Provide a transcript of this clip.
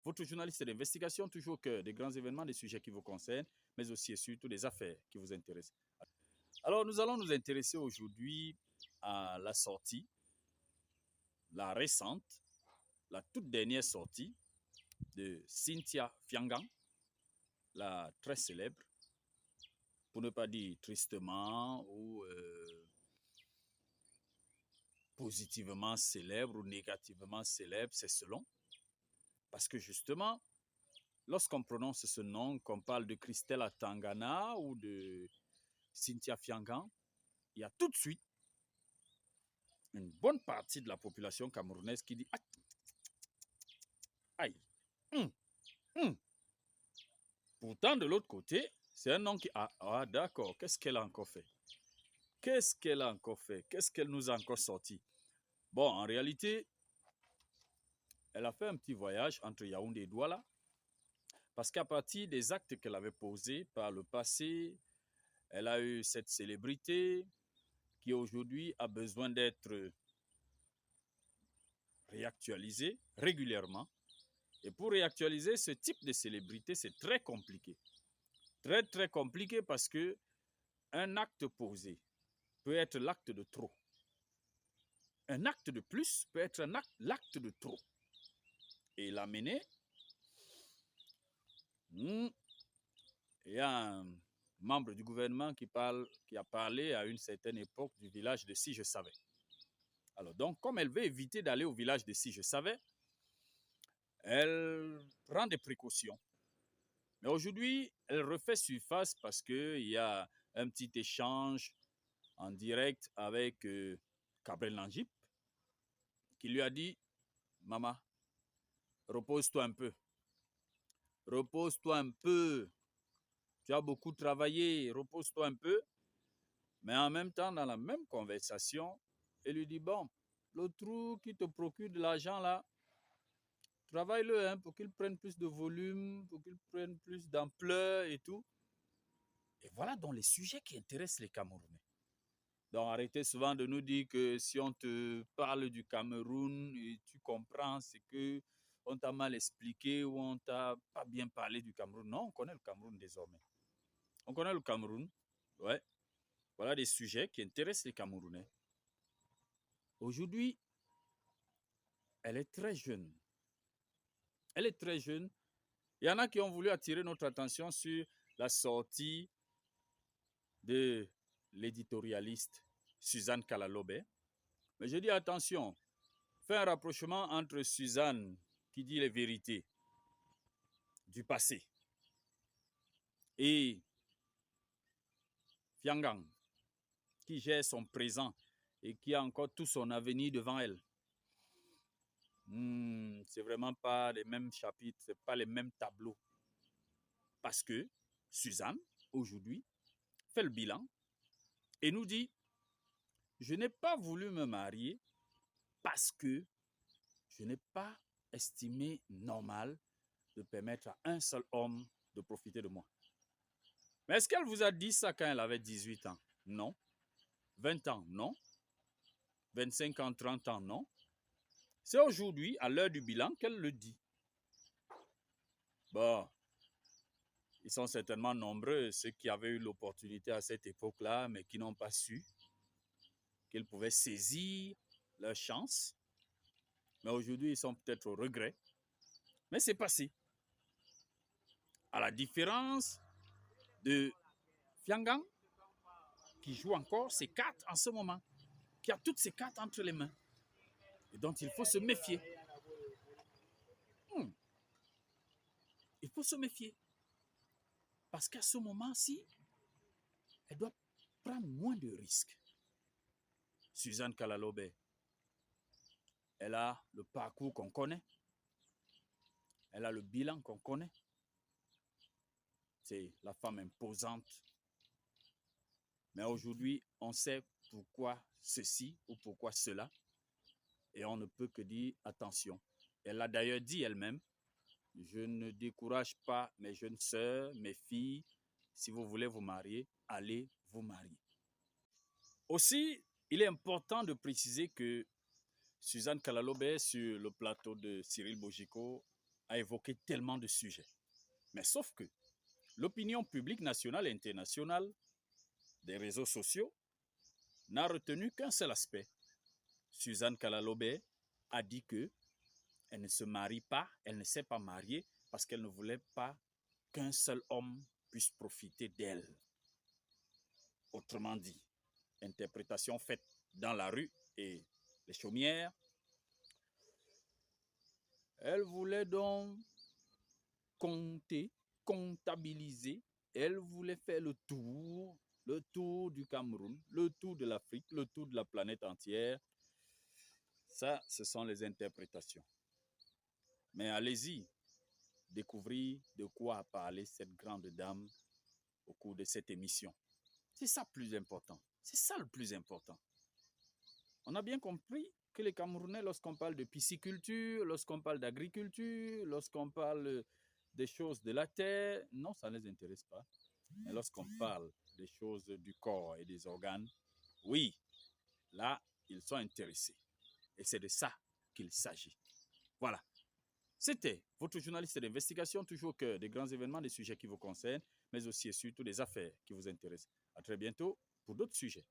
votre journaliste d'investigation, toujours au cœur des grands événements, des sujets qui vous concernent, mais aussi et surtout des affaires qui vous intéressent. Alors, nous allons nous intéresser aujourd'hui à la sortie, la récente, la toute dernière sortie de Cynthia Fiangang, la très célèbre, pour ne pas dire tristement ou positivement célèbre ou négativement célèbre, c'est selon. Parce que justement, lorsqu'on prononce ce nom, qu'on parle de Christelle Atangana ou de Cynthia Fiangang, il y a tout de suite une bonne partie de la population camerounaise qui dit aïe, hum, hum. Pourtant, de l'autre côté, c'est un nom qui d'accord, qu'est-ce qu'elle a encore fait? Qu'est-ce qu'elle a encore fait? Qu'est-ce qu'elle nous a encore sorti? Bon, en réalité, elle a fait un petit voyage entre Yaoundé et Douala, parce qu'à partir des actes qu'elle avait posés par le passé, elle a eu cette célébrité qui aujourd'hui a besoin d'être réactualisée régulièrement. Et pour réactualiser ce type de célébrité, c'est très compliqué. Très, très compliqué parce que un acte posé peut être l'acte de trop. Un acte de plus peut être l'acte de trop. Et l'amener, il y a un membre du gouvernement qui a parlé à une certaine époque du village de Si Je Savais. Alors donc, comme elle veut éviter d'aller au village de Si Je Savais, elle prend des précautions. Mais aujourd'hui, elle refait surface parce qu'il y a un petit échange en direct avec Gabriel Langip qui lui a dit « Maman, repose-toi un peu. Repose-toi un peu. Tu as beaucoup travaillé, repose-toi un peu. » Mais en même temps, dans la même conversation, elle lui dit « Bon, le trou qui te procure de l'argent là, travaille-le hein, pour qu'il prenne plus de volume, pour qu'il prenne plus d'ampleur et tout. » Et voilà donc les sujets qui intéressent les Camerounais. Donc arrêtez souvent de nous dire que si on te parle du Cameroun et tu comprends, c'est que on t'a mal expliqué ou on t'a pas bien parlé du Cameroun. Non, on connaît le Cameroun désormais. On connaît le Cameroun. Ouais. Voilà des sujets qui intéressent les Camerounais. Aujourd'hui, elle est très jeune. Elle est très jeune. Il y en a qui ont voulu attirer notre attention sur la sortie de l'éditorialiste Suzanne Kalalobe. Mais je dis attention, fais un rapprochement entre Suzanne qui dit les vérités du passé et Fiangang qui gère son présent et qui a encore tout son avenir devant elle. C'est vraiment pas les mêmes chapitres, c'est pas les mêmes tableaux. Parce que Suzanne, aujourd'hui, fait le bilan et nous dit « Je n'ai pas voulu me marier parce que je n'ai pas estimé normal de permettre à un seul homme de profiter de moi. » Mais est-ce qu'elle vous a dit ça quand elle avait 18 ans? Non. 20 ans? Non. 25 ans, 30 ans? Non. C'est aujourd'hui, à l'heure du bilan, qu'elle le dit. Bon, ils sont certainement nombreux, ceux qui avaient eu l'opportunité à cette époque-là, mais qui n'ont pas su qu'ils pouvaient saisir leur chance. Mais aujourd'hui, ils sont peut-être au regret. Mais c'est passé. À la différence de Fiangang, qui joue encore ses cartes en ce moment, qui a toutes ses cartes entre les mains, et dont il faut se méfier. Il faut se méfier. Parce qu'à ce moment-ci, elle doit prendre moins de risques. Suzanne Kalalobe, elle a le parcours qu'on connaît. Elle a le bilan qu'on connaît. C'est la femme imposante. Mais aujourd'hui, on sait pourquoi ceci ou pourquoi cela. Et on ne peut que dire attention. Elle l'a d'ailleurs dit elle-même. Je ne décourage pas mes jeunes sœurs, mes filles. Si vous voulez vous marier, allez vous marier. Aussi, il est important de préciser que Suzanne Kalalobe, sur le plateau de Cyril Bojiko, à évoquer tellement de sujets. Mais sauf que l'opinion publique nationale et internationale des réseaux sociaux n'a retenu qu'un seul aspect. Suzanne Kalalobé a dit que elle ne se marie pas, elle ne s'est pas mariée parce qu'elle ne voulait pas qu'un seul homme puisse profiter d'elle. Autrement dit, interprétation faite dans la rue et les chaumières, elle voulait donc comptabiliser, elle voulait faire le tour du Cameroun, le tour de l'Afrique, le tour de la planète entière. Ça, ce sont les interprétations. Mais allez-y, découvrir de quoi a parlé cette grande dame au cours de cette émission. C'est ça le plus important. C'est ça le plus important. On a bien compris que les Camerounais, lorsqu'on parle de pisciculture, lorsqu'on parle d'agriculture, lorsqu'on parle des choses de la terre, non, ça ne les intéresse pas. Mais lorsqu'on parle des choses du corps et des organes, oui, là, ils sont intéressés. Et c'est de ça qu'il s'agit. Voilà. C'était votre journaliste d'investigation, toujours au cœur des grands événements, des sujets qui vous concernent, mais aussi et surtout des affaires qui vous intéressent. À très bientôt pour d'autres sujets.